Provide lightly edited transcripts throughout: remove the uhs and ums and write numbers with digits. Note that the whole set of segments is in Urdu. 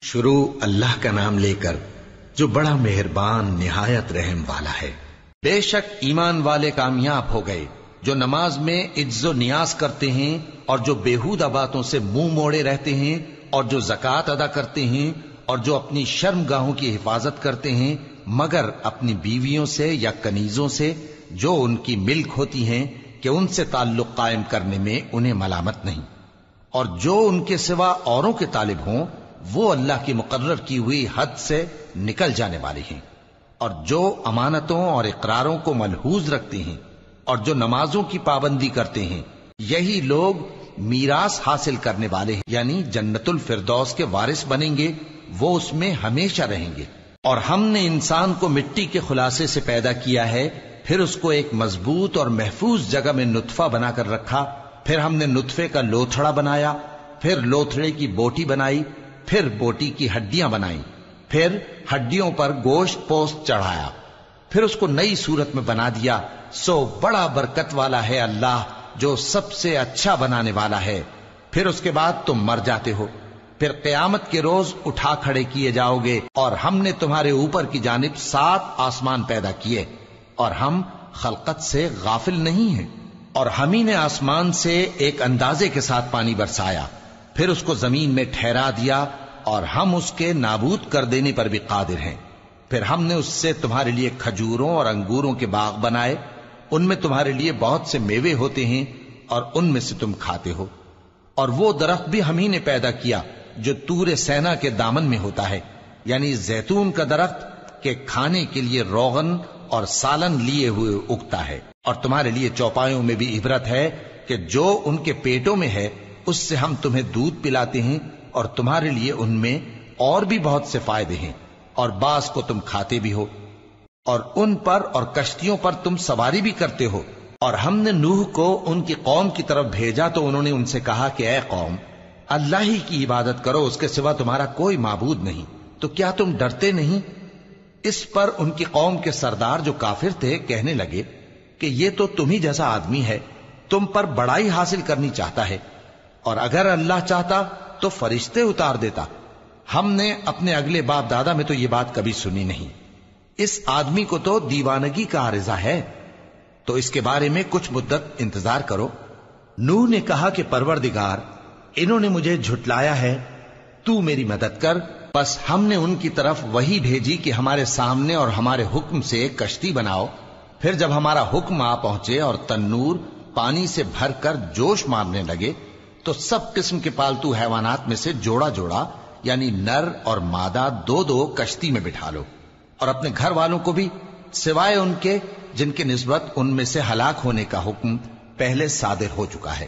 شروع اللہ کا نام لے کر جو بڑا مہربان نہایت رحم والا ہے۔ بے شک ایمان والے کامیاب ہو گئے جو نماز میں عجز و نیاز کرتے ہیں اور جو بیہودہ باتوں سے منہ موڑے رہتے ہیں اور جو زکوٰۃ ادا کرتے ہیں اور جو اپنی شرم گاہوں کی حفاظت کرتے ہیں مگر اپنی بیویوں سے یا کنیزوں سے جو ان کی ملک ہوتی ہیں کہ ان سے تعلق قائم کرنے میں انہیں ملامت نہیں، اور جو ان کے سوا اوروں کے طالب ہوں وہ اللہ کی مقرر کی ہوئی حد سے نکل جانے والے ہیں، اور جو امانتوں اور اقراروں کو ملحوظ رکھتے ہیں اور جو نمازوں کی پابندی کرتے ہیں یہی لوگ میراث حاصل کرنے والے ہیں، یعنی جنت الفردوس کے وارث بنیں گے، وہ اس میں ہمیشہ رہیں گے۔ اور ہم نے انسان کو مٹی کے خلاصے سے پیدا کیا ہے، پھر اس کو ایک مضبوط اور محفوظ جگہ میں نطفہ بنا کر رکھا، پھر ہم نے نطفے کا لوتھڑا بنایا، پھر لوتھڑے کی بوٹی بنائی، پھر بوٹی کی ہڈیاں بنائیں، پھر ہڈیوں پر گوشت پوست چڑھایا، پھر اس کو نئی صورت میں بنا دیا۔ سو بڑا برکت والا ہے اللہ جو سب سے اچھا بنانے والا ہے۔ پھر اس کے بعد تم مر جاتے ہو، پھر قیامت کے روز اٹھا کھڑے کیے جاؤ گے، اور ہم نے تمہارے اوپر کی جانب 7 آسمان پیدا کیے، اور ہم خلقت سے غافل نہیں ہیں۔ اور ہم ہی نے آسمان سے ایک اندازے کے ساتھ پانی برسایا، پھر اس کو زمین میں ٹھہرا دیا، اور ہم اس کے نابود کر دینے پر بھی قادر ہیں۔ پھر ہم نے اس سے تمہارے لیے کھجوروں اور انگوروں کے باغ بنائے، ان میں تمہارے لیے بہت سے میوے ہوتے ہیں اور ان میں سے تم کھاتے ہو۔ اور وہ درخت بھی ہم ہی نے پیدا کیا جو طور سینا کے دامن میں ہوتا ہے، یعنی زیتون کا درخت کہ کھانے کے لیے روغن اور سالن لیے ہوئے اگتا ہے۔ اور تمہارے لیے چوپایوں میں بھی عبرت ہے کہ جو ان کے پیٹوں میں ہے اس سے ہم تمہیں دودھ پلاتے ہیں، اور تمہارے لیے ان میں اور بھی بہت سے فائدے ہیں، اور بعض کو تم کھاتے بھی ہو، اور ان پر اور کشتیوں پر تم سواری بھی کرتے ہو۔ اور ہم نے نوح کو ان کی قوم کی طرف بھیجا تو انہوں نے ان سے کہا کہ اے قوم، اللہ ہی کی عبادت کرو، اس کے سوا تمہارا کوئی معبود نہیں، تو کیا تم ڈرتے نہیں؟ اس پر ان کی قوم کے سردار جو کافر تھے کہنے لگے کہ یہ تو تم ہی جیسا آدمی ہے، تم پر بڑائی حاصل کرنی چاہتا ہے، اور اگر اللہ چاہتا تو فرشتے اتار دیتا۔ ہم نے اپنے اگلے باپ دادا میں تو یہ بات کبھی سنی نہیں، اس آدمی کو تو دیوانگی کا عارضہ ہے، تو اس کے بارے میں کچھ مدت انتظار کرو۔ نوح نے کہا کہ پروردگار، انہوں نے مجھے جھٹلایا ہے، تو میری مدد کر۔ پس ہم نے ان کی طرف وحی بھیجی کہ ہمارے سامنے اور ہمارے حکم سے ایک کشتی بناؤ۔ پھر جب ہمارا حکم آ پہنچے اور تنور پانی سے بھر کر جوش مارنے لگے تو سب قسم کے پالتو حیوانات میں سے جوڑا جوڑا یعنی نر اور مادہ 2 کشتی میں بٹھا لو، اور اپنے گھر والوں کو بھی سوائے ان کے جن کے نسبت ان میں سے ہلاک ہونے کا حکم پہلے صادر ہو چکا ہے۔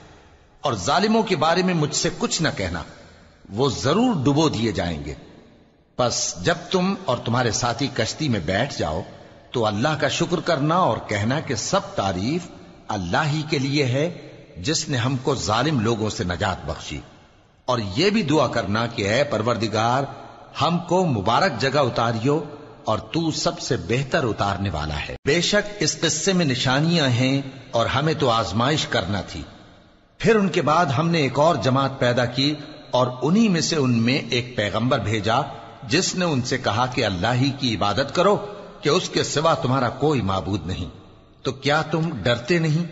اور ظالموں کے بارے میں مجھ سے کچھ نہ کہنا، وہ ضرور ڈبو دیے جائیں گے۔ پس جب تم اور تمہارے ساتھی کشتی میں بیٹھ جاؤ تو اللہ کا شکر کرنا اور کہنا کہ سب تعریف اللہ ہی کے لیے ہے جس نے ہم کو ظالم لوگوں سے نجات بخشی۔ اور یہ بھی دعا کرنا کہ اے پروردگار، ہم کو مبارک جگہ اتاریو، اور تو سب سے بہتر اتارنے والا ہے۔ بے شک اس قصے میں نشانیاں ہیں اور ہمیں تو آزمائش کرنا تھی۔ پھر ان کے بعد ہم نے ایک اور جماعت پیدا کی، اور انہی میں سے ان میں ایک پیغمبر بھیجا جس نے ان سے کہا کہ اللہ ہی کی عبادت کرو کہ اس کے سوا تمہارا کوئی معبود نہیں، تو کیا تم ڈرتے نہیں؟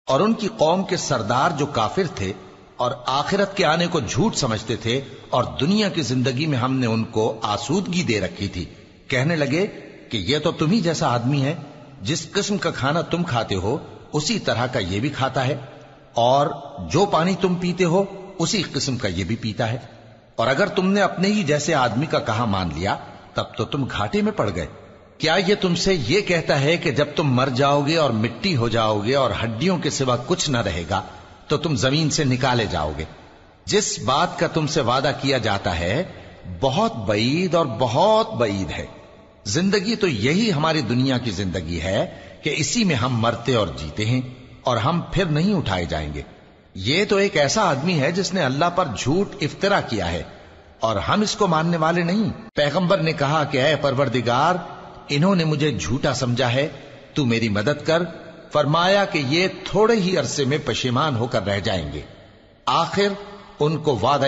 اور ان کی قوم کے سردار جو کافر تھے اور آخرت کے آنے کو جھوٹ سمجھتے تھے، اور دنیا کی زندگی میں ہم نے ان کو آسودگی دے رکھی تھی، کہنے لگے کہ یہ تو تم ہی جیسا آدمی ہے، جس قسم کا کھانا تم کھاتے ہو اسی طرح کا یہ بھی کھاتا ہے، اور جو پانی تم پیتے ہو اسی قسم کا یہ بھی پیتا ہے، اور اگر تم نے اپنے ہی جیسے آدمی کا کہا مان لیا تب تو تم گھاٹے میں پڑ گئے۔ کیا یہ تم سے یہ کہتا ہے کہ جب تم مر جاؤ گے اور مٹی ہو جاؤ گے اور ہڈیوں کے سوا کچھ نہ رہے گا تو تم زمین سے نکالے جاؤ گے؟ جس بات کا تم سے وعدہ کیا جاتا ہے بہت بعید اور بہت بعید ہے۔ زندگی تو یہی ہماری دنیا کی زندگی ہے کہ اسی میں ہم مرتے اور جیتے ہیں، اور ہم پھر نہیں اٹھائے جائیں گے۔ یہ تو ایک ایسا آدمی ہے جس نے اللہ پر جھوٹ افطرا کیا ہے، اور ہم اس کو ماننے والے نہیں۔ پیغمبر نے کہا کہ اے پروردگار، انہوں نے مجھے جھوٹا سمجھا ہے، تو میری مدد کر۔ فرمایا کہ یہ تھوڑے ہی عرصے میں پشیمان ہو کر رہ جائیں گے، آخر ان کو وعدہ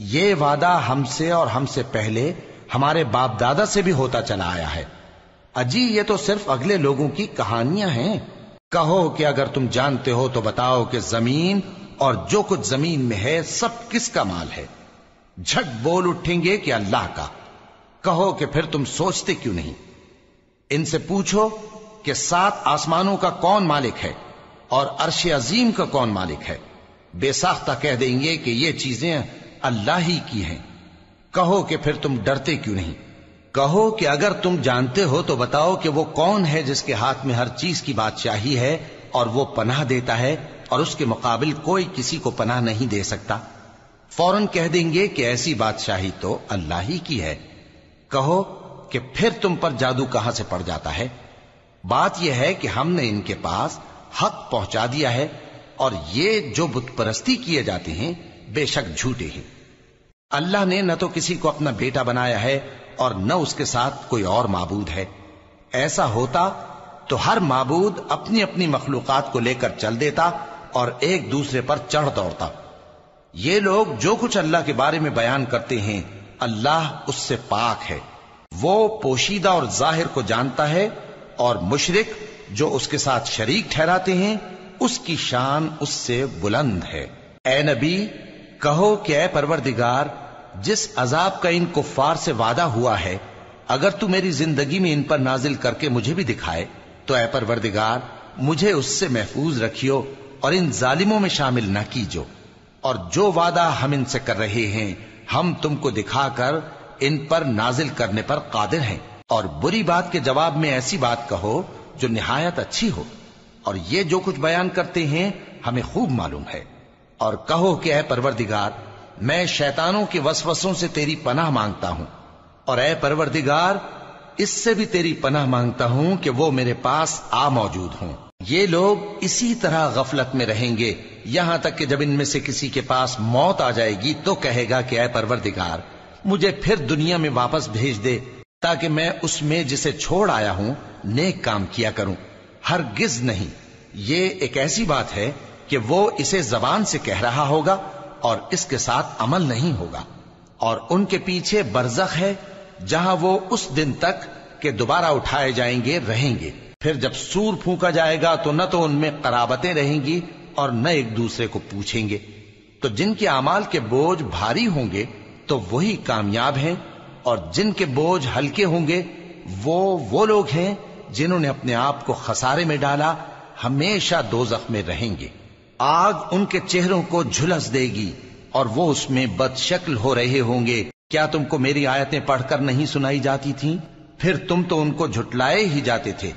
یہ وعدہ ہم سے اور ہم سے پہلے ہمارے باپ دادا سے بھی ہوتا چلا آیا ہے۔ اجی یہ تو صرف اگلے لوگوں کی کہانیاں ہیں۔ کہو کہ اگر تم جانتے ہو تو بتاؤ کہ زمین اور جو کچھ زمین میں ہے سب کس کا مال ہے؟ جھٹ بول اٹھیں گے کہ اللہ کا۔ کہو کہ پھر تم سوچتے کیوں نہیں؟ ان سے پوچھو کہ 7 آسمانوں کا کون مالک ہے اور عرش عظیم کا کون مالک ہے؟ بے ساختہ کہہ دیں گے کہ یہ چیزیں اللہ ہی کی ہیں۔ کہو کہ پھر تم ڈرتے کیوں نہیں؟ کہو کہ اگر تم جانتے ہو تو بتاؤ کہ وہ کون ہے جس کے ہاتھ میں ہر چیز کی بادشاہی ہے اور وہ پناہ دیتا ہے اور اس کے مقابل کوئی کسی کو پناہ نہیں دے سکتا؟ فوراً کہہ دیں گے کہ ایسی بادشاہی تو اللہ ہی کی ہے۔ کہو کہ پھر تم پر جادو کہاں سے پڑ جاتا ہے؟ بات یہ ہے کہ ہم نے ان کے پاس حق پہنچا دیا ہے اور یہ جو بت پرستی کیے جاتے ہیں بے شک جھوٹے ہیں۔ اللہ نے نہ تو کسی کو اپنا بیٹا بنایا ہے اور نہ اس کے ساتھ کوئی اور معبود ہے۔ ایسا ہوتا تو ہر معبود اپنی اپنی مخلوقات کو لے کر چل دیتا اور ایک دوسرے پر چڑھ دوڑتا۔ یہ لوگ جو کچھ اللہ کے بارے میں بیان کرتے ہیں اللہ اس سے پاک ہے، وہ پوشیدہ اور ظاہر کو جانتا ہے، اور مشرک جو اس کے ساتھ شریک ٹھہراتے ہیں اس کی شان اس سے بلند ہے۔ اے نبی کہو کہ اے پروردگار، جس عذاب کا ان کفار سے وعدہ ہوا ہے اگر تو میری زندگی میں ان پر نازل کر کے مجھے بھی دکھائے تو اے پروردگار مجھے اس سے محفوظ رکھیو اور ان ظالموں میں شامل نہ کیجو، اور جو وعدہ ہم ان سے کر رہے ہیں ہم تم کو دکھا کر ان پر نازل کرنے پر قادر ہیں۔ اور بری بات کے جواب میں ایسی بات کہو جو نہایت اچھی ہو، اور یہ جو کچھ بیان کرتے ہیں ہمیں خوب معلوم ہے۔ اور کہو کہ اے پروردگار میں شیطانوں کے وسوسوں سے تیری پناہ مانگتا ہوں، اور اے پروردگار اس سے بھی تیری پناہ مانگتا ہوں کہ وہ میرے پاس آ موجود ہوں۔ یہ لوگ اسی طرح غفلت میں رہیں گے یہاں تک کہ جب ان میں سے کسی کے پاس موت آ جائے گی تو کہے گا کہ اے پروردگار مجھے پھر دنیا میں واپس بھیج دے تاکہ میں اس میں جسے چھوڑ آیا ہوں نیک کام کیا کروں۔ ہرگز نہیں، یہ ایک ایسی بات ہے کہ وہ اسے زبان سے کہہ رہا ہوگا اور اس کے ساتھ عمل نہیں ہوگا۔ اور ان کے پیچھے برزخ ہے جہاں وہ اس دن تک کہ دوبارہ اٹھائے جائیں گے رہیں گے۔ پھر جب سور پھونکا جائے گا تو نہ تو ان میں قرابتیں رہیں گی اور نہ ایک دوسرے کو پوچھیں گے۔ تو جن کے اعمال کے بوجھ بھاری ہوں گے تو وہی کامیاب ہیں، اور جن کے بوجھ ہلکے ہوں گے وہ لوگ ہیں جنہوں نے اپنے آپ کو خسارے میں ڈالا، ہمیشہ دوزخ میں رہیں گے۔ آگ ان کے چہروں کو جھلس دے گی اور وہ اس میں بد شکل ہو رہے ہوں گے۔ کیا تم کو میری آیتیں پڑھ کر نہیں سنائی جاتی تھیں؟ پھر تم تو ان کو جھٹلائے ہی جاتے تھے۔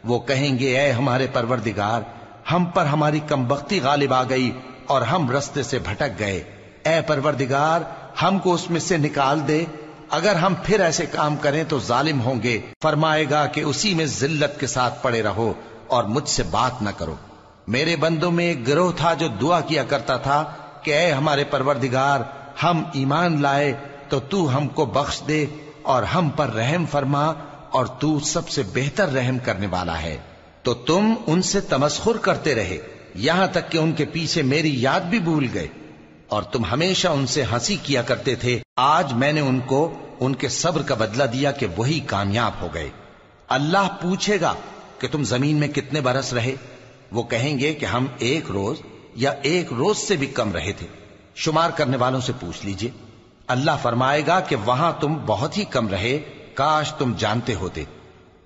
وہ کہیں گے اے ہمارے پروردگار ہم پر ہماری کمبختی غالب آ گئی اور ہم رستے سے بھٹک گئے، اے پروردگار ہم کو اس میں سے نکال دے، اگر ہم پھر ایسے کام کریں تو ظالم ہوں گے۔ فرمائے گا کہ اسی میں ذلت کے ساتھ پڑے رہو اور مجھ سے بات نہ کرو۔ میرے بندوں میں ایک گروہ تھا جو دعا کیا کرتا تھا کہ اے ہمارے پروردگار ہم ایمان لائے تو تو ہم کو بخش دے اور ہم پر رحم فرما، اور تو سب سے بہتر رحم کرنے والا ہے۔ تو تم ان سے تمسخر کرتے رہے یہاں تک کہ ان کے پیچھے میری یاد بھی بھول گئے، اور تم ہمیشہ ان سے ہنسی کیا کرتے تھے۔ آج میں نے ان کو ان کے صبر کا بدلہ دیا کہ وہی کامیاب ہو گئے۔ اللہ پوچھے گا کہ تم زمین میں کتنے برس رہے؟ وہ کہیں گے کہ ہم 1 روز یا 1 روز سے بھی کم رہے تھے، شمار کرنے والوں سے پوچھ لیجئے۔ اللہ فرمائے گا کہ وہاں تم بہت ہی کم رہے، کاش تم جانتے ہوتے۔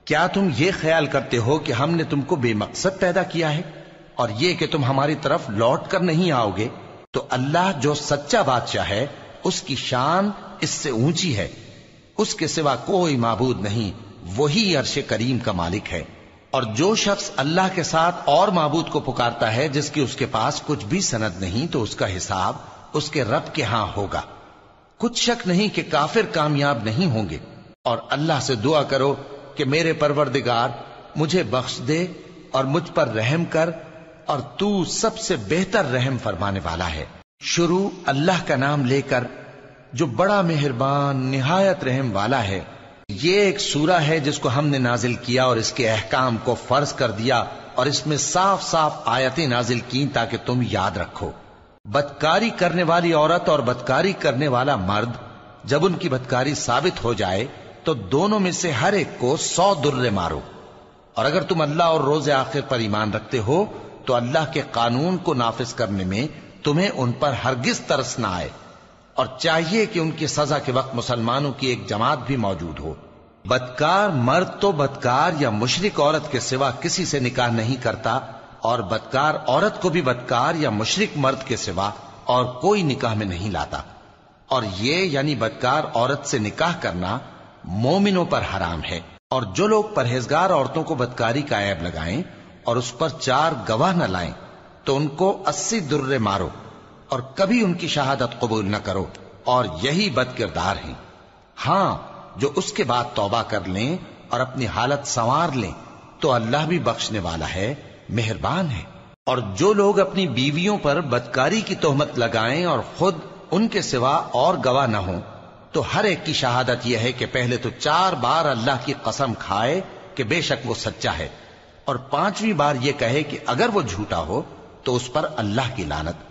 کیا تم یہ خیال کرتے ہو کہ ہم نے تم کو بے مقصد پیدا کیا ہے اور یہ کہ تم ہماری طرف لوٹ کر نہیں آؤ گے؟ تو اللہ جو سچا بادشاہ ہے اس کی شان اس سے اونچی ہے، اس کے سوا کوئی معبود نہیں، وہی عرش کریم کا مالک ہے۔ اور جو شخص اللہ کے ساتھ اور معبود کو پکارتا ہے جس کی اس کے پاس کچھ بھی سند نہیں تو اس کا حساب اس کے رب کے ہاں ہوگا۔ کچھ شک نہیں کہ کافر کامیاب نہیں ہوں گے۔ اور اللہ سے دعا کرو کہ میرے پروردگار مجھے بخش دے اور مجھ پر رحم کر، اور تو سب سے بہتر رحم فرمانے والا ہے۔ شروع اللہ کا نام لے کر جو بڑا مہربان نہایت رحم والا ہے۔ یہ ایک سورہ ہے جس کو ہم نے نازل کیا اور اس کے احکام کو فرض کر دیا، اور اس میں صاف صاف آیتیں نازل کی تاکہ تم یاد رکھو۔ بدکاری کرنے والی عورت اور بدکاری کرنے والا مرد جب ان کی بدکاری ثابت ہو جائے تو دونوں میں سے ہر ایک کو 100 درے مارو. اور اگر تم اللہ اور روز آخر پر ایمان رکھتے ہو تو اللہ کے قانون کو نافذ کرنے میں تمہیں ان پر ہرگز ترس نہ آئے، اور چاہیے کہ ان کی سزا کے وقت مسلمانوں کی ایک جماعت بھی موجود ہو. بدکار مرد تو بدکار یا مشرک عورت کے سوا کسی سے نکاح نہیں کرتا، اور بدکار عورت کو بھی بدکار یا مشرک مرد کے سوا اور کوئی نکاح میں نہیں لاتا. اور یہ یعنی بدکار عورت سے نکاح کرنا مومنوں پر حرام ہے. اور جو لوگ پرہیزگار عورتوں کو بدکاری کا عیب لگائیں اور اس پر 4 گواہ نہ لائیں تو ان کو 80 درے مارو، اور کبھی ان کی شہادت قبول نہ کرو، اور یہی بد کردار ہیں. ہاں، جو اس کے بعد توبہ کر لیں اور اپنی حالت سنوار لیں تو اللہ بھی بخشنے والا ہے، مہربان ہے. اور جو لوگ اپنی بیویوں پر بدکاری کی تہمت لگائیں اور خود ان کے سوا اور گواہ نہ ہوں تو ہر ایک کی شہادت یہ ہے کہ پہلے تو 4 بار اللہ کی قسم کھائے کہ بے شک وہ سچا ہے، اور 5ویں بار یہ کہے کہ اگر وہ جھوٹا ہو تو اس پر اللہ کی لعنت.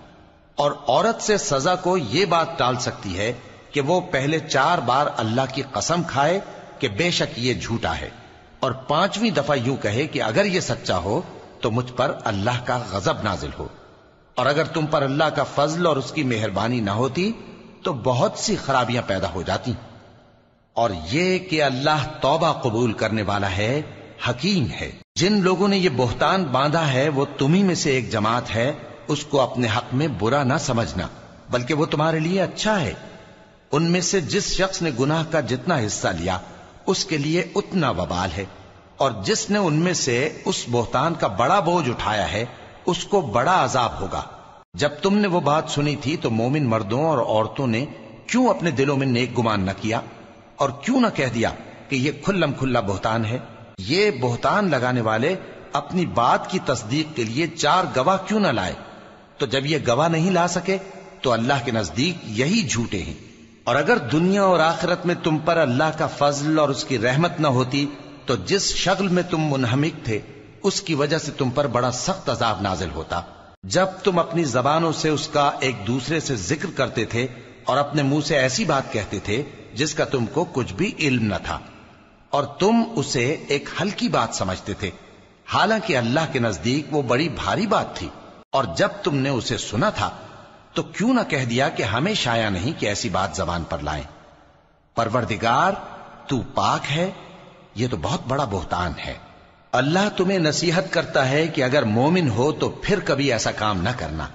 اور عورت سے سزا کو یہ بات ٹال سکتی ہے کہ وہ پہلے 4 بار اللہ کی قسم کھائے کہ بے شک یہ جھوٹا ہے، اور 5ویں دفعہ یوں کہے کہ اگر یہ سچا ہو تو مجھ پر اللہ کا غضب نازل ہو. اور اگر تم پر اللہ کا فضل اور اس کی مہربانی نہ ہوتی تو بہت سی خرابیاں پیدا ہو جاتی. اور یہ کہ اللہ توبہ قبول کرنے والا ہے، حکیم ہے. جن لوگوں نے یہ بہتان باندھا ہے وہ تمہیں میں سے ایک جماعت ہے، اس کو اپنے حق میں برا نہ سمجھنا، بلکہ وہ تمہارے لیے اچھا ہے. ان میں سے جس شخص نے گناہ کا جتنا حصہ لیا اس کے لیے اتنا وبال ہے، اور جس نے ان میں سے اس بہتان کا بڑا بوجھ اٹھایا ہے اس کو بڑا عذاب ہوگا. جب تم نے وہ بات سنی تھی تو مومن مردوں اور عورتوں نے کیوں اپنے دلوں میں نیک گمان نہ کیا، اور کیوں نہ کہہ دیا کہ یہ کھلم کھلا بہتان ہے؟ یہ بہتان لگانے والے اپنی بات کی تصدیق کے لیے 4 گواہ کیوں نہ لائے؟ تو جب یہ گواہ نہیں لا سکے تو اللہ کے نزدیک یہی جھوٹے ہیں. اور اگر دنیا اور آخرت میں تم پر اللہ کا فضل اور اس کی رحمت نہ ہوتی تو جس شغل میں تم منہمک تھے اس کی وجہ سے تم پر بڑا سخت عذاب نازل ہوتا. جب تم اپنی زبانوں سے اس کا ایک دوسرے سے ذکر کرتے تھے اور اپنے منہ سے ایسی بات کہتے تھے جس کا تم کو کچھ بھی علم نہ تھا، اور تم اسے ایک ہلکی بات سمجھتے تھے، حالانکہ اللہ کے نزدیک وہ بڑی بھاری بات تھی. اور جب تم نے اسے سنا تھا تو کیوں نہ کہہ دیا کہ ہمیں شایع نہیں کہ ایسی بات زبان پر لائیں. پروردگار تو پاک ہے، یہ تو بہت بڑا بہتان ہے. اللہ تمہیں نصیحت کرتا ہے کہ اگر مومن ہو تو پھر کبھی ایسا کام نہ کرنا،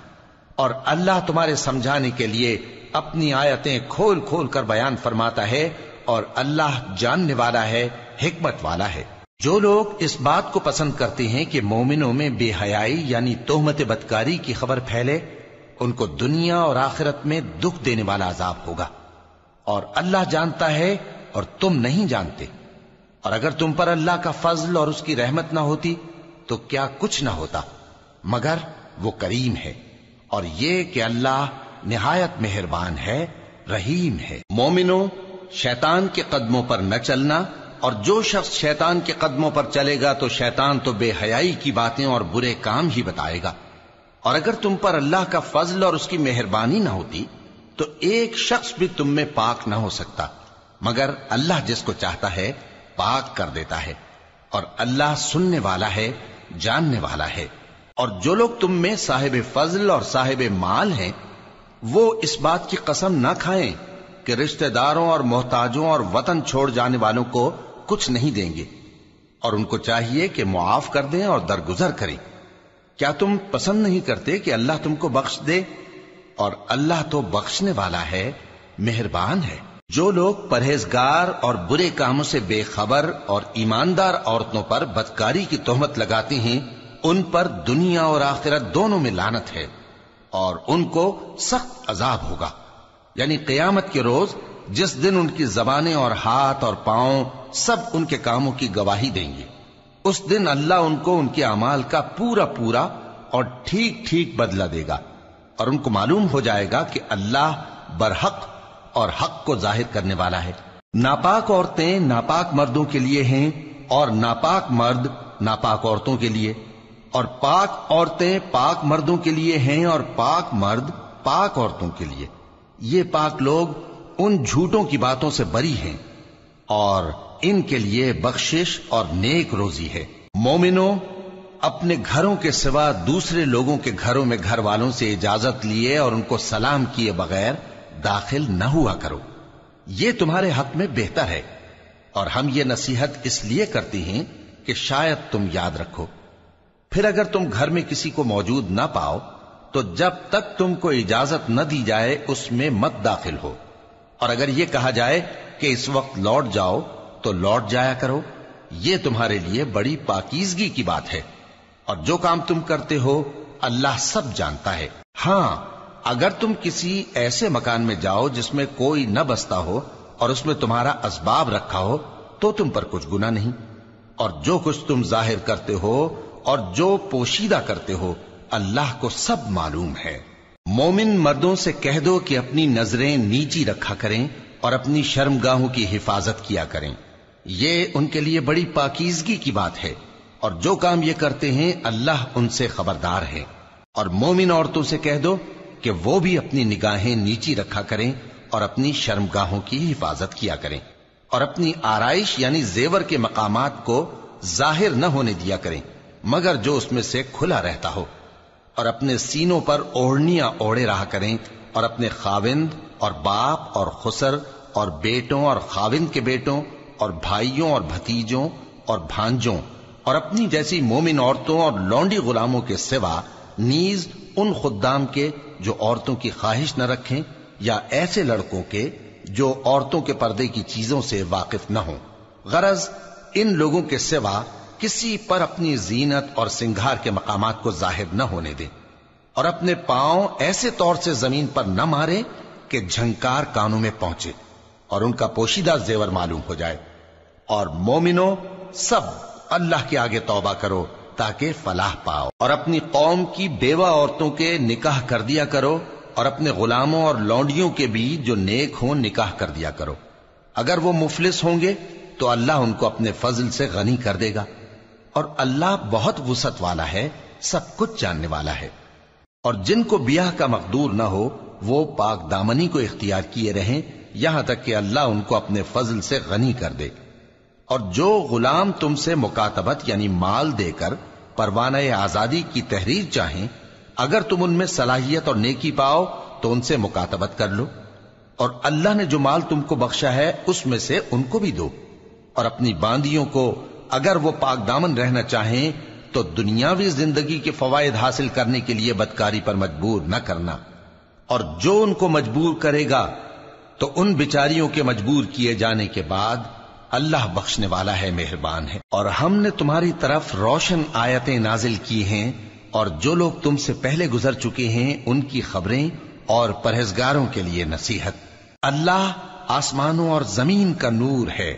اور اللہ تمہارے سمجھانے کے لیے اپنی آیتیں کھول کھول کر بیان فرماتا ہے، اور اللہ جاننے والا ہے، حکمت والا ہے. جو لوگ اس بات کو پسند کرتے ہیں کہ مومنوں میں بے حیائی یعنی تہمت بدکاری کی خبر پھیلے، ان کو دنیا اور آخرت میں دکھ دینے والا عذاب ہوگا. اور اللہ جانتا ہے اور تم نہیں جانتے. اور اگر تم پر اللہ کا فضل اور اس کی رحمت نہ ہوتی تو کیا کچھ نہ ہوتا، مگر وہ کریم ہے. اور یہ کہ اللہ نہایت مہربان ہے، رحیم ہے. مومنوں، شیطان کے قدموں پر نہ چلنا، اور جو شخص شیطان کے قدموں پر چلے گا تو شیطان تو بے حیائی کی باتیں اور برے کام ہی بتائے گا. اور اگر تم پر اللہ کا فضل اور اس کی مہربانی نہ ہوتی تو ایک شخص بھی تم میں پاک نہ ہو سکتا، مگر اللہ جس کو چاہتا ہے پاک کر دیتا ہے. اور اللہ سننے والا ہے، جاننے والا ہے. اور جو لوگ تم میں صاحب فضل اور صاحب مال ہیں وہ اس بات کی قسم نہ کھائیں کہ رشتہ داروں اور محتاجوں اور وطن چھوڑ جانے والوں کو کچھ نہیں دیں گے، اور ان کو چاہیے کہ معاف کر دیں اور درگزر کریں. کیا تم پسند نہیں کرتے کہ اللہ تم کو بخش دے؟ اور اللہ تو بخشنے والا ہے، مہربان ہے. جو لوگ پرہیزگار اور برے کاموں سے بے خبر اور ایماندار عورتوں پر بدکاری کی تہمت لگاتے ہیں ان پر دنیا اور آخرت دونوں میں لعنت ہے، اور ان کو سخت عذاب ہوگا. یعنی قیامت کے روز جس دن ان کی زبانیں اور ہاتھ اور پاؤں سب ان کے کاموں کی گواہی دیں گے، اس دن اللہ ان کو ان کے اعمال کا پورا پورا اور ٹھیک ٹھیک بدلہ دے گا، اور ان کو معلوم ہو جائے گا کہ اللہ برحق اور حق کو ظاہر کرنے والا ہے. ناپاک عورتیں ناپاک مردوں کے لیے ہیں اور ناپاک مرد ناپاک عورتوں کے لیے، اور پاک عورتیں پاک مردوں کے لیے ہیں اور پاک مرد پاک عورتوں کے لیے، یہ پاک لوگ ان جھوٹوں کی باتوں سے بری ہیں اور ان کے لیے بخشش اور نیک روزی ہے۔ مومنوں، اپنے گھروں کے سوا دوسرے لوگوں کے گھروں میں گھر والوں سے اجازت لیے اور ان کو سلام کیے بغیر داخل نہ ہوا کرو، یہ تمہارے حق میں بہتر ہے، اور ہم یہ نصیحت اس لیے کرتے ہیں کہ شاید تم یاد رکھو۔ پھر اگر تم گھر میں کسی کو موجود نہ پاؤ تو جب تک تم کو اجازت نہ دی جائے اس میں مت داخل ہو، اور اگر یہ کہا جائے کہ اس وقت لوٹ جاؤ تو لوٹ جایا کرو، یہ تمہارے لیے بڑی پاکیزگی کی بات ہے، اور جو کام تم کرتے ہو اللہ سب جانتا ہے۔ ہاں، اگر تم کسی ایسے مکان میں جاؤ جس میں کوئی نہ بستا ہو اور اس میں تمہارا اسباب رکھا ہو تو تم پر کچھ گناہ نہیں، اور جو کچھ تم ظاہر کرتے ہو اور جو پوشیدہ کرتے ہو اللہ کو سب معلوم ہے۔ مومن مردوں سے کہہ دو کہ اپنی نظریں نیچی رکھا کریں اور اپنی شرمگاہوں کی حفاظت کیا کریں، یہ ان کے لیے بڑی پاکیزگی کی بات ہے، اور جو کام یہ کرتے ہیں اللہ ان سے خبردار ہے۔ اور مومن عورتوں سے کہہ دو کہ وہ بھی اپنی نگاہیں نیچی رکھا کریں اور اپنی شرمگاہوں کی حفاظت کیا کریں، اور اپنی آرائش یعنی زیور کے مقامات کو ظاہر نہ ہونے دیا کریں مگر جو اس میں سے کھلا رہتا ہو، اور اپنے سینوں پر اوڑھنیاں اوڑھے رہا کریں، اور اپنے خاوند اور باپ اور خسر اور بیٹوں اور خاوند کے بیٹوں اور بھائیوں اور بھتیجوں اور بھانجوں اور اپنی جیسی مومن عورتوں اور لونڈی غلاموں کے سوا نیز ان خدام کے جو عورتوں کی خواہش نہ رکھیں، یا ایسے لڑکوں کے جو عورتوں کے پردے کی چیزوں سے واقف نہ ہوں، غرض ان لوگوں کے سوا کسی پر اپنی زینت اور سنگھار کے مقامات کو ظاہر نہ ہونے دیں، اور اپنے پاؤں ایسے طور سے زمین پر نہ مارے کہ جھنکار کانوں میں پہنچے اور ان کا پوشیدہ زیور معلوم ہو جائے۔ اور مومنوں، سب اللہ کے آگے توبہ کرو تاکہ فلاح پاؤ، اور اپنی قوم کی بیوہ عورتوں کے نکاح کر دیا کرو، اور اپنے غلاموں اور لونڈیوں کے بھی جو نیک ہوں نکاح کر دیا کرو۔ اگر وہ مفلس ہوں گے تو اللہ ان کو اپنے فضل سے غنی کر دے گا، اور اللہ بہت وسعت والا ہے، سب کچھ جاننے والا ہے۔ اور جن کو بیاہ کا مقدور نہ ہو وہ پاک دامنی کو اختیار کیے رہیں یہاں تک کہ اللہ ان کو اپنے فضل سے غنی کر دے۔ اور جو غلام تم سے مکاتبت یعنی مال دے کر پروانہ آزادی کی تحریر چاہیں، اگر تم ان میں صلاحیت اور نیکی پاؤ تو ان سے مکاتبت کر لو، اور اللہ نے جو مال تم کو بخشا ہے اس میں سے ان کو بھی دو۔ اور اپنی باندیوں کو اگر وہ پاک دامن رہنا چاہیں تو دنیاوی زندگی کے فوائد حاصل کرنے کے لیے بدکاری پر مجبور نہ کرنا، اور جو ان کو مجبور کرے گا تو ان بیچاریوں کے مجبور کیے جانے کے بعد اللہ بخشنے والا ہے، مہربان ہے۔ اور ہم نے تمہاری طرف روشن آیتیں نازل کی ہیں، اور جو لوگ تم سے پہلے گزر چکے ہیں ان کی خبریں اور پرہیزگاروں کے لیے نصیحت۔ اللہ آسمانوں اور زمین کا نور ہے،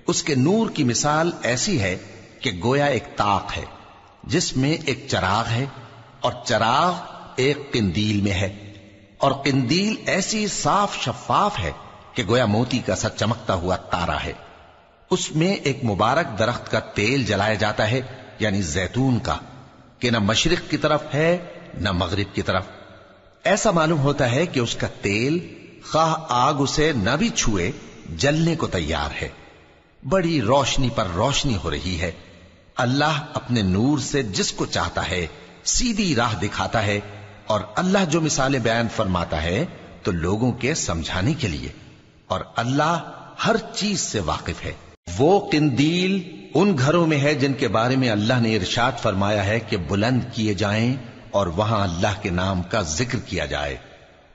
اس کے نور کی مثال ایسی ہے کہ گویا ایک طاق ہے جس میں ایک چراغ ہے، اور چراغ ایک قندیل میں ہے، اور قندیل ایسی صاف شفاف ہے کہ گویا موتی کا سا چمکتا ہوا تارا ہے۔ اس میں ایک مبارک درخت کا تیل جلایا جاتا ہے یعنی زیتون کا، کہ نہ مشرق کی طرف ہے نہ مغرب کی طرف۔ ایسا معلوم ہوتا ہے کہ اس کا تیل خواہ آگ اسے نہ بھی چھوئے جلنے کو تیار ہے، بڑی روشنی پر روشنی ہو رہی ہے۔ اللہ اپنے نور سے جس کو چاہتا ہے سیدھی راہ دکھاتا ہے، اور اللہ جو مثالیں بیان فرماتا ہے تو لوگوں کے سمجھانے کے لیے، اور اللہ ہر چیز سے واقف ہے۔ وہ قندیل ان گھروں میں ہے جن کے بارے میں اللہ نے ارشاد فرمایا ہے کہ بلند کیے جائیں اور وہاں اللہ کے نام کا ذکر کیا جائے،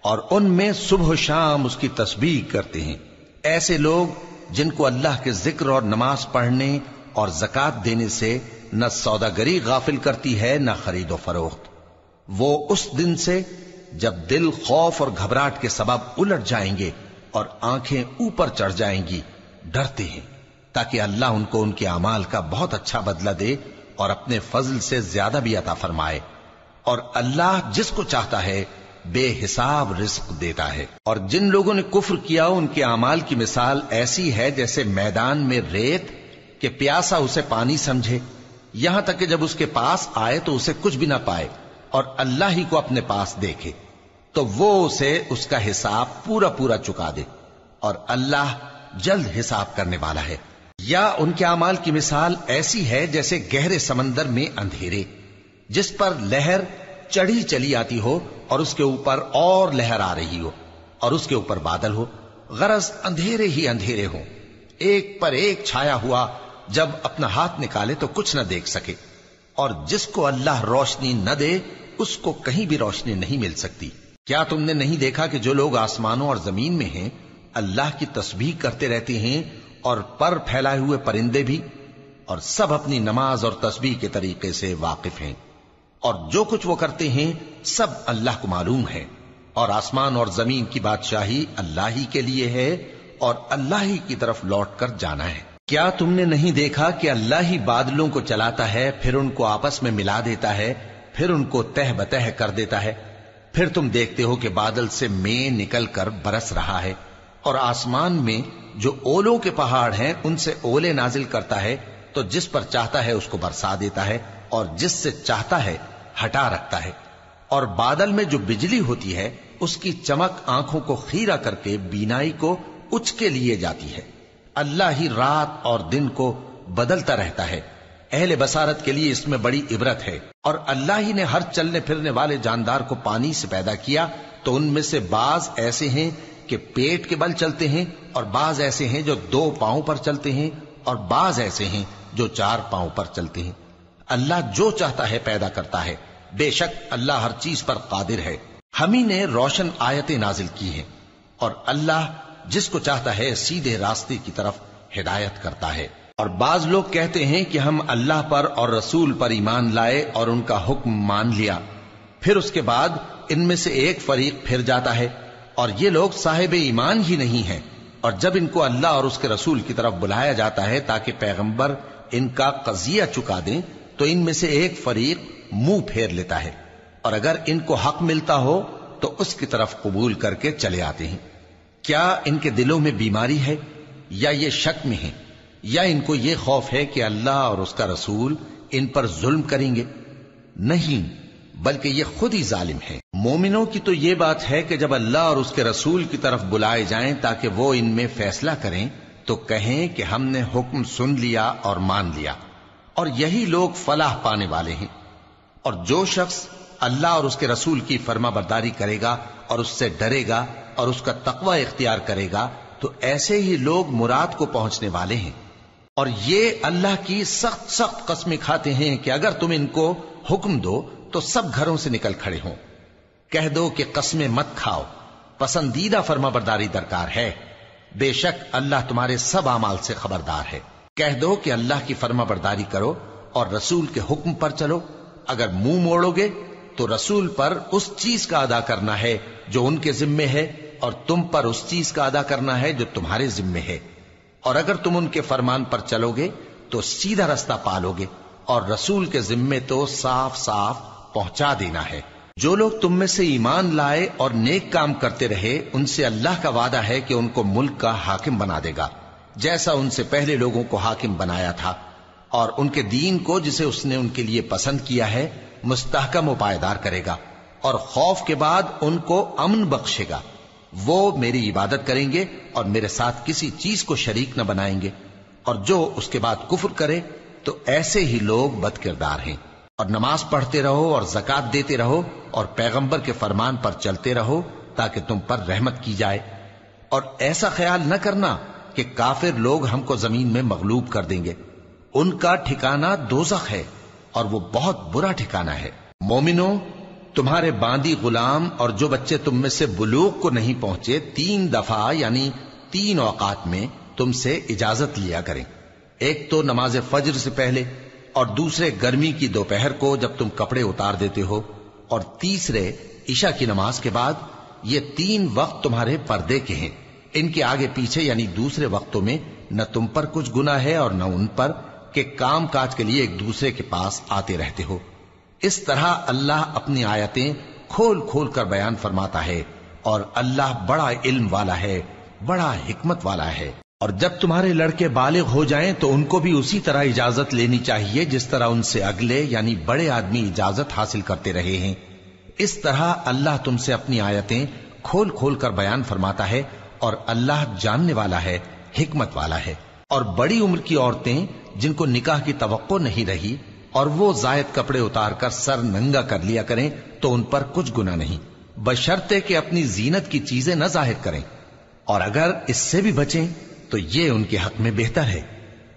اور ان میں صبح و شام اس کی تسبیح کرتے ہیں۔ ایسے لوگ جن کو اللہ کے ذکر اور نماز پڑھنے اور زکوٰۃ دینے سے نہ سوداگری غافل کرتی ہے نہ خرید و فروخت، وہ اس دن سے جب دل خوف اور گھبراہٹ کے سبب الٹ جائیں گے اور آنکھیں اوپر چڑھ جائیں گی ڈرتے ہیں، تاکہ اللہ ان کو ان کے اعمال کا بہت اچھا بدلہ دے اور اپنے فضل سے زیادہ بھی عطا فرمائے۔ اور اللہ جس کو چاہتا ہے بے حساب رزق دیتا ہے۔ اور جن لوگوں نے کفر کیا ان کے اعمال کی مثال ایسی ہے جیسے میدان میں ریت کہ پیاسا اسے پانی سمجھے، یہاں تک کہ جب اس کے پاس آئے تو اسے کچھ بھی نہ پائے اور اللہ ہی کو اپنے پاس دیکھے۔ تو وہ اسے اس کا حساب پورا پورا چکا دے، اور اللہ جلد حساب کرنے والا ہے۔ یا ان کے اعمال کی مثال ایسی ہے جیسے گہرے سمندر میں اندھیرے، جس پر لہر چڑھی چلی آتی ہو اور اس کے اوپر اور لہر آ رہی ہو، اور اس کے اوپر بادل ہو، غرض اندھیرے ہی اندھیرے ہوں، ایک پر ایک چھایا ہوا، جب اپنا ہاتھ نکالے تو کچھ نہ دیکھ سکے۔ اور جس کو اللہ روشنی نہ دے اس کو کہیں بھی روشنی نہیں مل سکتی۔ کیا تم نے نہیں دیکھا کہ جو لوگ آسمانوں اور زمین میں ہیں اللہ کی تسبیح کرتے رہتے ہیں، اور پر پھیلائے ہوئے پرندے بھی، اور سب اپنی نماز اور تسبیح کے طریقے سے واقف ہیں، اور جو کچھ وہ کرتے ہیں سب اللہ کو معلوم ہے، اور آسمان اور زمین کی بادشاہی اللہ ہی کے لیے ہے، اور اللہ ہی کی طرف لوٹ کر جانا ہے۔ کیا تم نے نہیں دیکھا کہ اللہ ہی بادلوں کو چلاتا ہے، پھر ان کو آپس میں ملا دیتا ہے، پھر ان کو تہ بتہ کر دیتا ہے، پھر تم دیکھتے ہو کہ بادل سے مے نکل کر برس رہا ہے، اور آسمان میں جو اولوں کے پہاڑ ہیں ان سے اولے نازل کرتا ہے، تو جس پر چاہتا ہے اس کو برسا دیتا ہے، اور جس سے چاہتا ہے ہٹا رکھتا ہے۔ اور بادل میں جو بجلی ہوتی ہے اس کی چمک آنکھوں کو خیرہ کر کے بینائی کو اچ کے لیے جاتی ہے۔ اللہ ہی رات اور دن کو بدلتا رہتا ہے، اہل بصارت کے لیے اس میں بڑی عبرت ہے۔ اور اللہ ہی نے ہر چلنے پھرنے والے جاندار کو پانی سے پیدا کیا، تو ان میں سے بعض ایسے ہیں کہ پیٹ کے بل چلتے ہیں، اور بعض ایسے ہیں جو 2 پاؤں پر چلتے ہیں، اور بعض ایسے ہیں جو 4 پاؤں پر چلتے ہیں۔ اللہ جو چاہتا ہے پیدا کرتا ہے، بے شک اللہ ہر چیز پر قادر ہے۔ ہم ہی نے روشن آیتیں نازل کی ہیں، اور اللہ جس کو چاہتا ہے سیدھے راستے کی طرف ہدایت کرتا ہے۔ اور بعض لوگ کہتے ہیں کہ ہم اللہ پر اور رسول پر ایمان لائے اور ان کا حکم مان لیا، پھر اس کے بعد ان میں سے ایک فریق پھر جاتا ہے، اور یہ لوگ صاحب ایمان ہی نہیں ہیں۔ اور جب ان کو اللہ اور اس کے رسول کی طرف بلایا جاتا ہے تاکہ پیغمبر ان کا قضیہ چکا دیں، تو ان میں سے ایک فریق منہ پھیر لیتا ہے، اور اگر ان کو حق ملتا ہو تو اس کی طرف قبول کر کے چلے آتے ہیں۔ کیا ان کے دلوں میں بیماری ہے، یا یہ شک میں ہیں، یا ان کو یہ خوف ہے کہ اللہ اور اس کا رسول ان پر ظلم کریں گے؟ نہیں، بلکہ یہ خود ہی ظالم ہے۔ مومنوں کی تو یہ بات ہے کہ جب اللہ اور اس کے رسول کی طرف بلائے جائیں تاکہ وہ ان میں فیصلہ کریں، تو کہیں کہ ہم نے حکم سن لیا اور مان لیا، اور یہی لوگ فلاح پانے والے ہیں۔ اور جو شخص اللہ اور اس کے رسول کی فرما برداری کرے گا اور اس سے ڈرے گا اور اس کا تقوی اختیار کرے گا، تو ایسے ہی لوگ مراد کو پہنچنے والے ہیں۔ اور یہ اللہ کی سخت سخت قسمیں کھاتے ہیں کہ اگر تم ان کو حکم دو تو سب گھروں سے نکل کھڑے ہوں۔ کہہ دو کہ قسمیں مت کھاؤ، پسندیدہ فرما برداری درکار ہے، بے شک اللہ تمہارے سب اعمال سے خبردار ہے۔ کہہ دو کہ اللہ کی فرما برداری کرو اور رسول کے حکم پر چلو، اگر منہ موڑو گے تو رسول پر اس چیز کا ادا کرنا ہے جو ان کے ذمے ہے، اور تم پر اس چیز کا ادا کرنا ہے جو تمہارے ذمے ہے۔ اور اگر تم ان کے فرمان پر چلو گے تو سیدھا رستہ پالو گے، اور رسول کے ذمے تو صاف صاف پہنچا دینا ہے۔ جو لوگ تم میں سے ایمان لائے اور نیک کام کرتے رہے، ان سے اللہ کا وعدہ ہے کہ ان کو ملک کا حاکم بنا دے گا، جیسا ان سے پہلے لوگوں کو حاکم بنایا تھا، اور ان کے دین کو جسے اس نے ان کے لیے پسند کیا ہے مستحکم و پائیدار کرے گا، اور خوف کے بعد ان کو امن بخشے گا۔ وہ میری عبادت کریں گے اور میرے ساتھ کسی چیز کو شریک نہ بنائیں گے، اور جو اس کے بعد کفر کرے تو ایسے ہی لوگ بد کردار ہیں۔ اور نماز پڑھتے رہو اور زکوٰۃ دیتے رہو اور پیغمبر کے فرمان پر چلتے رہو تاکہ تم پر رحمت کی جائے۔ اور ایسا خیال نہ کرنا کہ کافر لوگ ہم کو زمین میں مغلوب کر دیں گے، ان کا ٹھکانہ دوزخ ہے، اور وہ بہت برا ٹھکانہ ہے۔ مومنوں، تمہارے باندی غلام اور جو بچے تم میں سے بلوغ کو نہیں پہنچے 3 دفعہ یعنی 3 اوقات میں تم سے اجازت لیا کریں، ایک تو نماز فجر سے پہلے، اور دوسرے گرمی کی دوپہر کو جب تم کپڑے اتار دیتے ہو، اور تیسرے عشاء کی نماز کے بعد۔ یہ 3 وقت تمہارے پردے کے ہیں، ان کے آگے پیچھے یعنی دوسرے وقتوں میں نہ تم پر کچھ گناہ ہے اور نہ ان پر، کہ کام کاج کے لیے ایک دوسرے کے پاس آتے رہتے ہو۔ اس طرح اللہ اپنی آیتیں کھول کھول کر بیان فرماتا ہے، اور اللہ بڑا علم والا ہے، بڑا حکمت والا ہے۔ اور جب تمہارے لڑکے بالغ ہو جائیں تو ان کو بھی اسی طرح اجازت لینی چاہیے جس طرح ان سے اگلے یعنی بڑے آدمی اجازت حاصل کرتے رہے ہیں۔ اس طرح اللہ تم سے اپنی آیتیں کھول کھول کر بیان فرماتا ہے، اور اللہ جاننے والا ہے، حکمت والا ہے۔ اور بڑی عمر کی عورتیں جن کو نکاح کی توقع نہیں رہی اور وہ زائد کپڑے اتار کر سر ننگا کر لیا کریں تو ان پر کچھ گناہ نہیں، بشرطے کہ اپنی زینت کی چیزیں نہ ظاہر کریں، اور اگر اس سے بھی بچیں تو یہ ان کے حق میں بہتر ہے،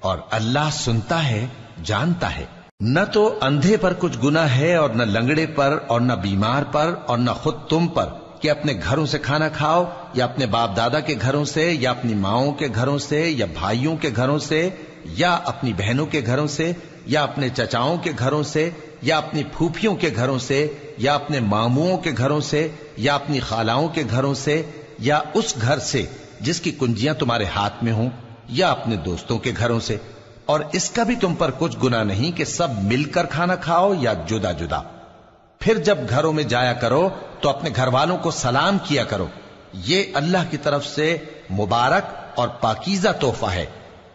اور اللہ سنتا ہے، جانتا ہے۔ نہ تو اندھے پر کچھ گناہ ہے اور نہ لنگڑے پر اور نہ بیمار پر اور نہ خود تم پر کہ اپنے گھروں سے کھانا کھاؤ، یا اپنے باپ دادا کے گھروں سے، یا اپنی ماؤں کے گھروں سے، یا بھائیوں کے گھروں سے، یا اپنی بہنوں کے گھروں سے، یا اپنے چچاؤں کے گھروں سے، یا اپنی پھوپھیوں کے گھروں سے، یا اپنے ماموؤں کے گھروں سے، یا اپنی خالاؤں کے گھروں سے، یا اس گھر سے جس کی کنجیاں تمہارے ہاتھ میں ہوں، یا اپنے دوستوں کے گھروں سے۔ اور اس کا بھی تم پر کچھ گناہ نہیں کہ سب مل کر کھانا کھاؤ یا جدا جدا۔ پھر جب گھروں میں جایا کرو تو اپنے گھر والوں کو سلام کیا کرو، یہ اللہ کی طرف سے مبارک اور پاکیزہ تحفہ ہے۔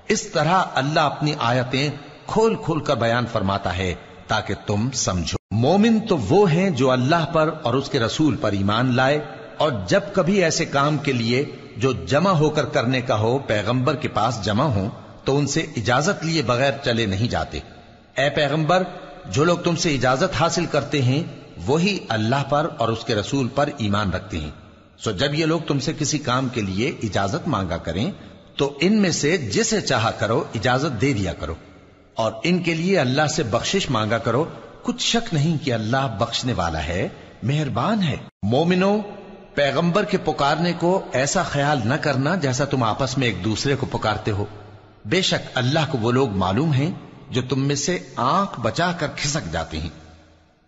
اس طرح اللہ اپنی آیتیں کھول کھول کر بیان فرماتا ہے تاکہ تم سمجھو۔ مومن تو وہ ہیں جو اللہ پر اور اس کے رسول پر ایمان لائے، اور جب کبھی ایسے کام کے لیے جو جمع ہو کر کرنے کا ہو پیغمبر کے پاس جمع ہوں تو ان سے اجازت لیے بغیر چلے نہیں جاتے۔ اے پیغمبر، جو لوگ تم سے اجازت حاصل کرتے ہیں وہی اللہ پر اور اس کے رسول پر ایمان رکھتے ہیں، سو جب یہ لوگ تم سے کسی کام کے لیے اجازت مانگا کریں تو ان میں سے جسے چاہا کرو اجازت دے دیا کرو، اور ان کے لیے اللہ سے بخشش مانگا کرو، کچھ شک نہیں کہ اللہ بخشنے والا ہے، مہربان ہے۔ مومنو، پیغمبر کے پکارنے کو ایسا خیال نہ کرنا جیسا تم آپس میں ایک دوسرے کو پکارتے ہو، بے شک اللہ کو وہ لوگ معلوم ہیں جو تم میں سے آنکھ بچا کر کھسک جاتے ہیں۔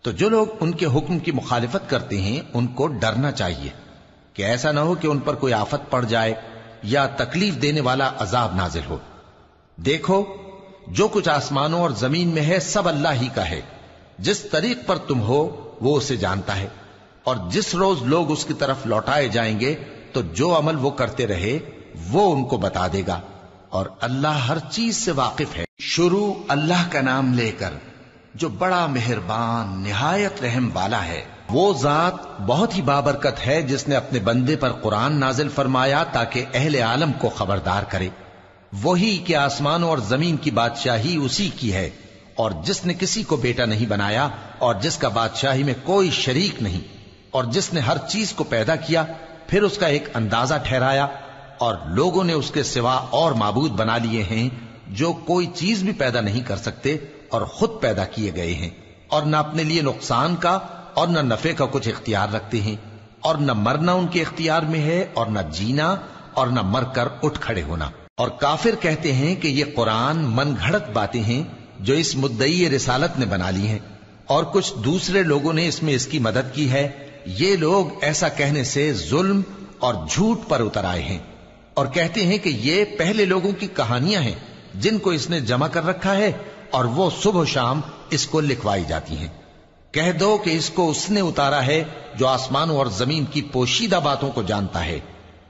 تو جو لوگ ان کے حکم کی مخالفت کرتے ہیں ان کو ڈرنا چاہیے کہ ایسا نہ ہو کہ ان پر کوئی آفت پڑ جائے یا تکلیف دینے والا عذاب نازل ہو۔ دیکھو، جو کچھ آسمانوں اور زمین میں ہے سب اللہ ہی کا ہے، جس طریق پر تم ہو وہ اسے جانتا ہے، اور جس روز لوگ اس کی طرف لوٹائے جائیں گے تو جو عمل وہ کرتے رہے وہ ان کو بتا دے گا، اور اللہ ہر چیز سے واقف ہے۔ شروع اللہ کا نام لے کر جو بڑا مہربان نہایت رحم والا ہے۔ وہ ذات بہت ہی بابرکت ہے جس نے اپنے بندے پر قرآن نازل فرمایا تاکہ اہل عالم کو خبردار کرے۔ وہی کہ آسمانوں اور زمین کی بادشاہی اسی کی ہے، اور جس نے کسی کو بیٹا نہیں بنایا اور جس کا بادشاہی میں کوئی شریک نہیں، اور جس نے ہر چیز کو پیدا کیا پھر اس کا ایک اندازہ ٹھہرایا، اور لوگوں نے اس کے سوا اور معبود بنا لیے ہیں جو کوئی چیز بھی پیدا نہیں کر سکتے اور خود پیدا کیے گئے ہیں، اور نہ اپنے لیے نقصان کا اور نہ نفع کا کچھ اختیار رکھتے ہیں، اور نہ مرنا ان کے اختیار میں ہے اور نہ جینا اور نہ مر کر اٹھ کھڑے ہونا۔ اور کافر کہتے ہیں کہ یہ قرآن من گھڑت باتیں ہیں جو اس مدعی رسالت نے بنا لی ہیں، اور کچھ دوسرے لوگوں نے اس میں اس کی مدد کی ہے۔ یہ لوگ ایسا کہنے سے ظلم اور جھوٹ پر اتر آئے ہیں، اور کہتے ہیں کہ یہ پہلے لوگوں کی کہانیاں ہیں جن کو اس نے جمع کر رکھا ہے اور وہ صبح و شام اس کو لکھوائی جاتی ہیں۔ کہہ دو کہ اس کو اس نے اتارا ہے جو آسمانوں اور زمین کی پوشیدہ باتوں کو جانتا ہے،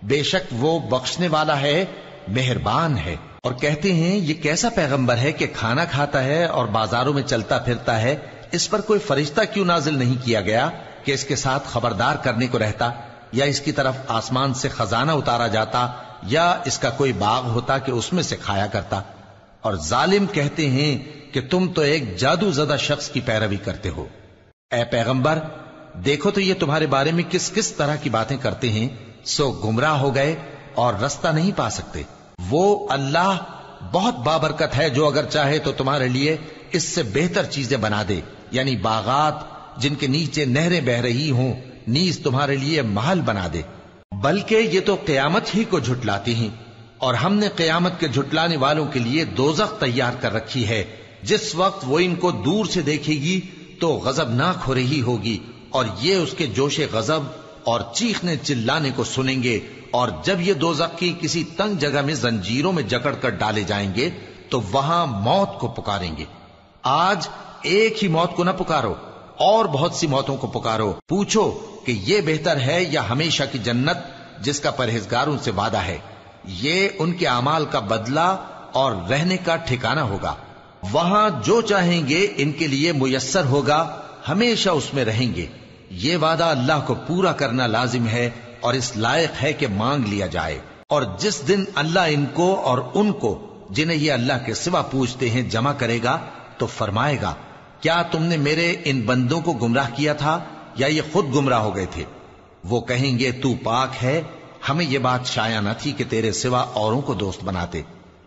بے شک وہ بخشنے والا ہے، مہربان ہے۔ اور کہتے ہیں یہ کیسا پیغمبر ہے کہ کھانا کھاتا ہے اور بازاروں میں چلتا پھرتا ہے، اس پر کوئی فرشتہ کیوں نازل نہیں کیا گیا کہ اس کے ساتھ خبردار کرنے کو رہتا، یا اس کی طرف آسمان سے خزانہ اتارا جاتا، یا اس کا کوئی باغ ہوتا کہ اس میں سے کھایا کرتا۔ اور ظالم کہتے ہیں کہ تم تو ایک جادو زدہ شخص کی پیروی کرتے ہو۔ اے پیغمبر، دیکھو تو یہ تمہارے بارے میں کس کس طرح کی باتیں کرتے ہیں، سو گمراہ ہو گئے اور رستہ نہیں پا سکتے۔ وہ اللہ بہت بابرکت ہے جو اگر چاہے تو تمہارے لیے اس سے بہتر چیزیں بنا دے، یعنی باغات جن کے نیچے نہریں بہ رہی ہوں، نیز تمہارے لیے محل بنا دے۔ بلکہ یہ تو قیامت ہی کو جھٹلاتی ہیں، اور ہم نے قیامت کے جھٹلانے والوں کے لیے دوزخ تیار کر رکھی ہے، جس وقت وہ ان کو دور سے دیکھے گی تو غضبناک ہو رہی ہوگی، اور یہ اس کے جوش غضب اور چیخنے چلانے کو سنیں گے، اور جب یہ دوزخ کی کسی تنگ جگہ میں زنجیروں میں جکڑ کر ڈالے جائیں گے تو وہاں موت کو پکاریں گے۔ آج ایک ہی موت کو نہ پکارو، اور بہت سی موتوں کو پکارو، پوچھو کہ یہ بہتر ہے یا ہمیشہ کی جنت جس کا پرہیزگاروں سے وعدہ ہے، یہ ان کے اعمال کا بدلہ اور رہنے کا ٹھکانہ ہوگا، وہاں جو چاہیں گے ان کے لیے میسر ہوگا، ہمیشہ اس میں رہیں گے، یہ وعدہ اللہ کو پورا کرنا لازم ہے اور اس لائق ہے کہ مانگ لیا جائے۔ اور جس دن اللہ ان کو اور ان کو جنہیں یہ اللہ کے سوا پوجتے ہیں جمع کرے گا تو فرمائے گا، کیا تم نے میرے ان بندوں کو گمراہ کیا تھا یا یہ خود گمراہ ہو گئے تھے؟ وہ کہیں گے تو پاک ہے، ہمیں یہ بات شایع نہ تھی کہ تیرے سوا اوروں کو دوست بناتے،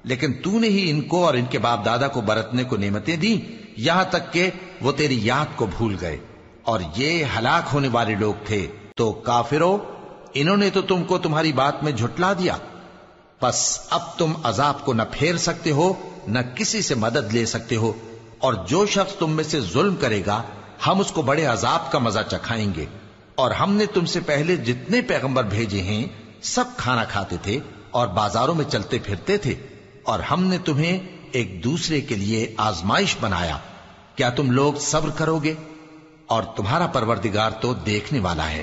لیکن تو نے ہی ان کو اور ان کے باپ دادا کو برتنے کو نعمتیں دی، یہاں تک کہ وہ تیری یاد کو بھول گئے، اور یہ ہلاک ہونے والے لوگ تھے۔ تو کافرو، انہوں نے تو تم کو تمہاری بات میں جھٹلا دیا، پس اب تم عذاب کو نہ پھیر سکتے ہو نہ کسی سے مدد لے سکتے ہو، اور جو شخص تم میں سے ظلم کرے گا ہم اس کو بڑے عذاب کا مزہ چکھائیں گے۔ اور ہم نے تم سے پہلے جتنے پیغمبر بھیجے ہیں سب کھانا کھاتے تھے اور بازاروں میں چلتے پھرتے تھے، اور ہم نے تمہیں ایک دوسرے کے لیے آزمائش بنایا، کیا تم لوگ صبر کرو گے؟ اور تمہارا پروردگار تو دیکھنے والا ہے۔